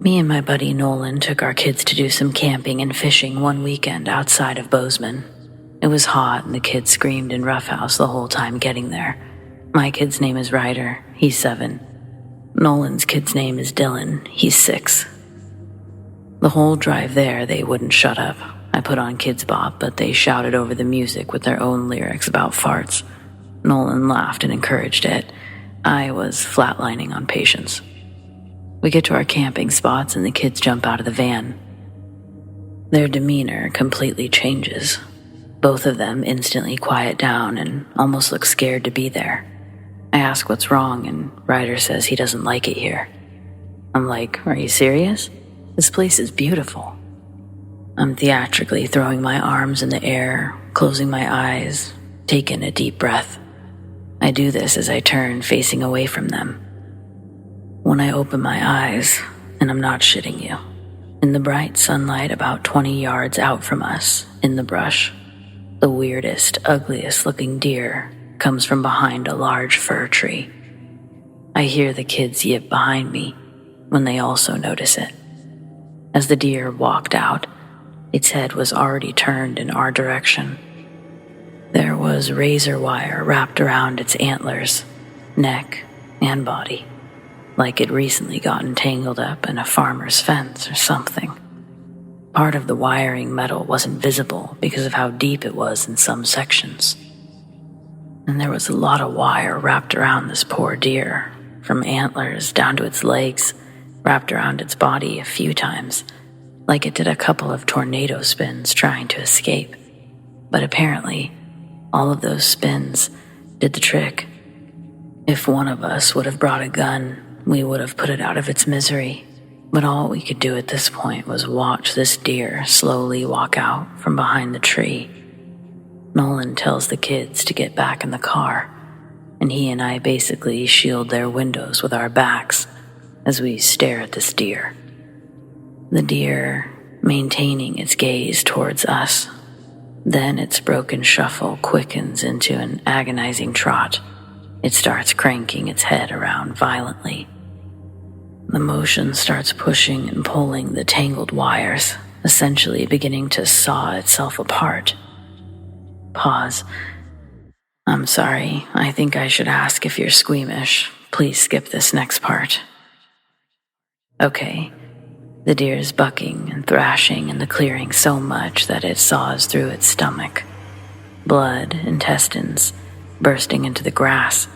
Me and my buddy Nolan took our kids to do some camping and fishing one weekend outside of Bozeman. It was hot and the kids screamed in roughhouse the whole time getting there. My kid's name is Ryder, he's 7. Nolan's kid's name is Dylan, he's 6. The whole drive there, they wouldn't shut up. I put on Kids Bop, but they shouted over the music with their own lyrics about farts. Nolan laughed and encouraged it. I was flatlining on patience. We get to our camping spots and the kids jump out of the van. Their demeanor completely changes. Both of them instantly quiet down and almost look scared to be there. I ask what's wrong and Ryder says he doesn't like it here. I'm like, are you serious? This place is beautiful. I'm theatrically throwing my arms in the air, closing my eyes, taking a deep breath. I do this as I turn facing away from them. When I open my eyes, and I'm not shitting you, in the bright sunlight about 20 yards out from us, in the brush, the weirdest, ugliest looking deer comes from behind a large fir tree. I hear the kids yip behind me when they also notice it. As the deer walked out, its head was already turned in our direction. There was razor wire wrapped around its antlers, neck, and body, like it recently gotten tangled up in a farmer's fence or something. Part of the wiring metal wasn't visible because of how deep it was in some sections. And there was a lot of wire wrapped around this poor deer, from antlers down to its legs, wrapped around its body a few times, like it did a couple of tornado spins trying to escape. But apparently, all of those spins did the trick. If one of us would have brought a gun, we would have put it out of its misery. But all we could do at this point was watch this deer slowly walk out from behind the tree. Nolan tells the kids to get back in the car, and he and I basically shield their windows with our backs as we stare at this deer. The deer maintaining its gaze towards us. Then its broken shuffle quickens into an agonizing trot. It starts cranking its head around violently. The motion starts pushing and pulling the tangled wires, essentially beginning to saw itself apart. Pause. I'm sorry, I think I should ask if you're squeamish. Please skip this next part. Okay. The deer is bucking and thrashing in the clearing so much that it saws through its stomach. Blood, intestines, bursting into the grass,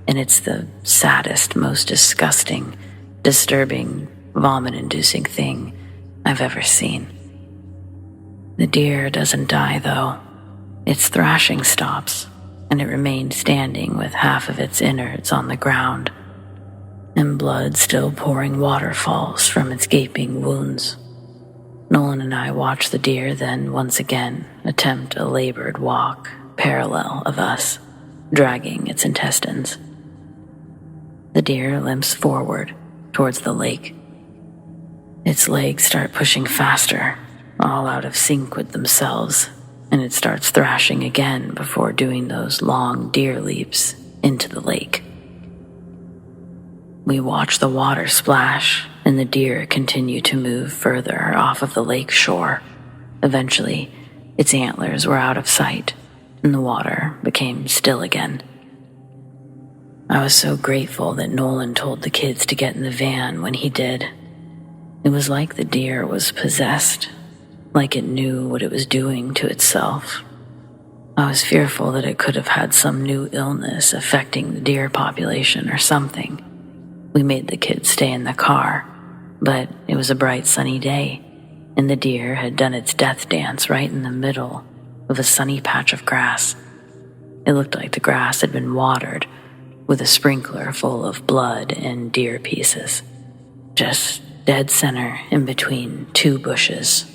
and it's the saddest, most disgusting, disturbing, vomit-inducing thing I've ever seen. The deer doesn't die, though. Its thrashing stops, and it remained standing with half of its innards on the ground, and blood still pouring waterfalls from its gaping wounds. Nolan and I watch the deer then once again attempt a labored walk parallel of us, dragging its intestines. The deer limps forward towards the lake. Its legs start pushing faster, all out of sync with themselves, and it starts thrashing again before doing those long deer leaps into the lake. We watch the water splash and the deer continue to move further off of the lake shore. Eventually, its antlers were out of sight and the water became still again. I was so grateful that Nolan told the kids to get in the van when he did. It was like the deer was possessed, like it knew what it was doing to itself. I was fearful that it could have had some new illness affecting the deer population or something. We made the kids stay in the car, but it was a bright sunny day, and the deer had done its death dance right in the middle of a sunny patch of grass. It looked like the grass had been watered with a sprinkler full of blood and deer pieces. Just dead center in between two bushes.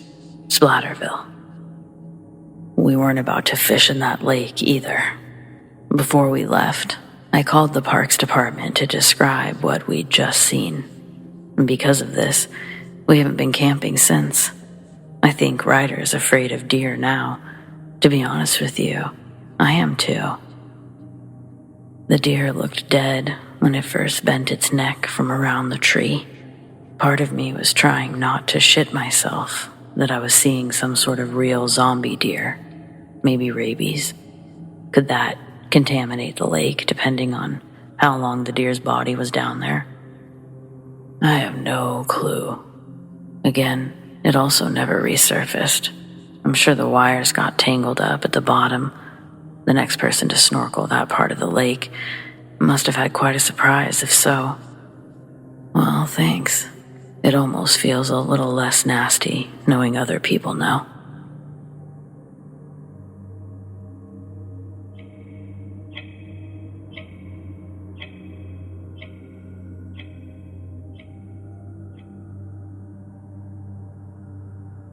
Splatterville. We weren't about to fish in that lake either. Before we left, I called the parks department to describe what we'd just seen. And because of this, we haven't been camping since. I think Ryder's afraid of deer now. To be honest with you, I am too. The deer looked dead when it first bent its neck from around the tree, Part of me was trying not to shit myself that I was seeing some sort of real zombie deer, maybe rabies. Could that contaminate the lake depending on how long the deer's body was down there? I have no clue. Again, it also never resurfaced. I'm sure the wires got tangled up at the bottom. The next person to snorkel that part of the lake must have had quite a surprise, if so. Well, thanks. It almost feels a little less nasty knowing other people know.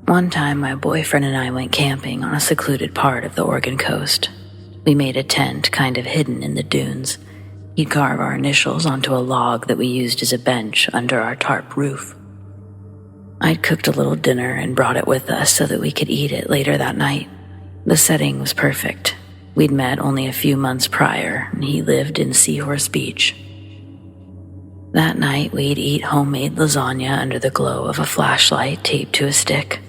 One time, my boyfriend and I went camping on a secluded part of the Oregon coast. We made a tent kind of hidden in the dunes. He'd carve our initials onto a log that we used as a bench under our tarp roof. I'd cooked a little dinner and brought it with us so that we could eat it later that night. The setting was perfect. We'd met only a few months prior, and he lived in Seahorse Beach. That night, we'd eat homemade lasagna under the glow of a flashlight taped to a stick.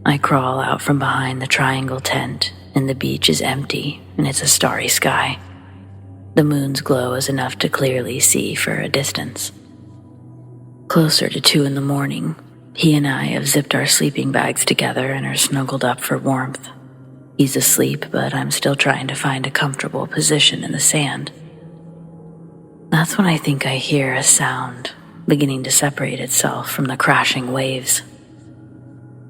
I crawl out from behind the triangle tent, and the beach is empty, and it's a starry sky. The moon's glow is enough to clearly see for a distance. Closer to 2 a.m, he and I have zipped our sleeping bags together and are snuggled up for warmth. He's asleep, but I'm still trying to find a comfortable position in the sand. That's when I think I hear a sound beginning to separate itself from the crashing waves.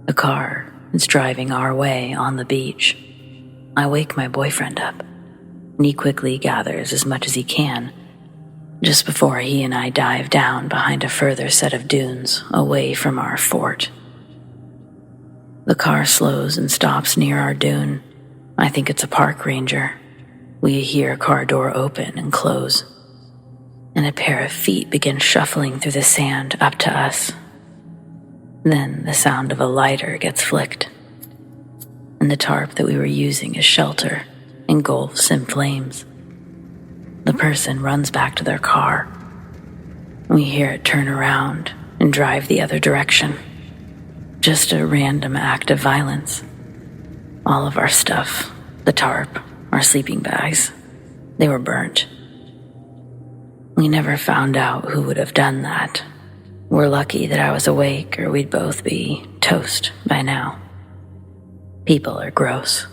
A car is driving our way on the beach. I wake my boyfriend up, and he quickly gathers as much as he can, just before he and I dive down behind a further set of dunes away from our fort. The car slows and stops near our dune. I think it's a park ranger. We hear a car door open and close, and a pair of feet begin shuffling through the sand up to us. Then the sound of a lighter gets flicked, and the tarp that we were using as shelter engulfs in flames. The person runs back to their car. We hear it turn around and drive the other direction. Just a random act of violence. All of our stuff, the tarp, our sleeping bags, they were burnt. We never found out who would have done that. We're lucky that I was awake, or we'd both be toast by now. People are gross.